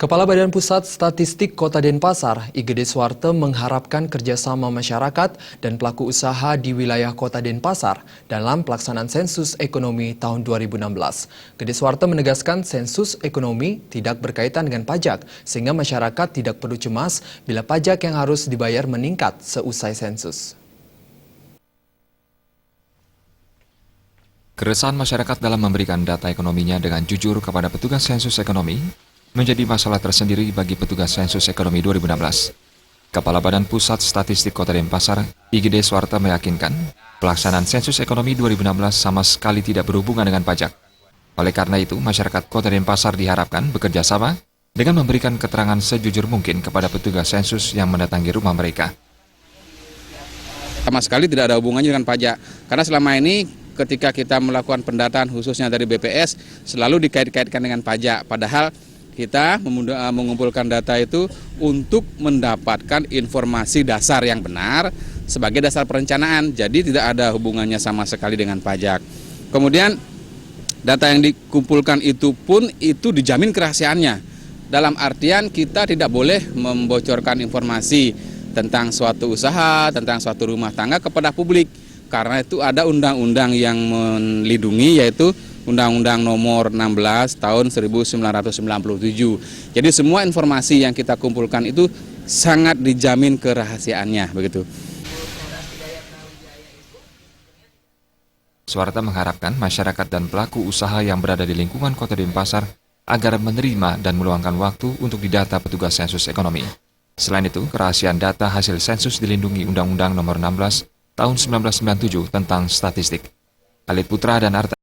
Kepala Badan Pusat Statistik Kota Denpasar, Igede Suwarte mengharapkan kerjasama masyarakat dan pelaku usaha di wilayah Kota Denpasar dalam pelaksanaan sensus ekonomi tahun 2016. Igede Suwarte menegaskan sensus ekonomi tidak berkaitan dengan pajak, sehingga masyarakat tidak perlu cemas bila pajak yang harus dibayar meningkat seusai sensus. Keresahan masyarakat dalam memberikan data ekonominya dengan jujur kepada petugas sensus ekonomi menjadi masalah tersendiri bagi petugas sensus ekonomi 2016. Kepala Badan Pusat Statistik Kota Denpasar, Igede Suwarte meyakinkan, pelaksanaan sensus ekonomi 2016 sama sekali tidak berhubungan dengan pajak. Oleh karena itu, masyarakat Kota Denpasar diharapkan bekerja sama dengan memberikan keterangan sejujur mungkin kepada petugas sensus yang mendatangi rumah mereka. Sama sekali tidak ada hubungannya dengan pajak, karena selama ini ketika kita melakukan pendataan khususnya dari BPS selalu dikait-kaitkan dengan pajak, padahal kita mengumpulkan data itu untuk mendapatkan informasi dasar yang benar sebagai dasar perencanaan, jadi tidak ada hubungannya sama sekali dengan pajak. Kemudian data yang dikumpulkan itu pun itu dijamin kerahasiaannya, dalam artian kita tidak boleh membocorkan informasi tentang suatu usaha, tentang suatu rumah tangga kepada publik, karena itu ada undang-undang yang melindungi, yaitu Undang-Undang Nomor 16 Tahun 1997. Jadi semua informasi yang kita kumpulkan itu sangat dijamin kerahasiaannya, begitu. Suwarte mengharapkan masyarakat dan pelaku usaha yang berada di lingkungan Kota Denpasar agar menerima dan meluangkan waktu untuk didata petugas sensus ekonomi. Selain itu, kerahasiaan data hasil sensus dilindungi Undang-Undang Nomor 16 Tahun 1997 tentang statistik. Alit Putra dan Arta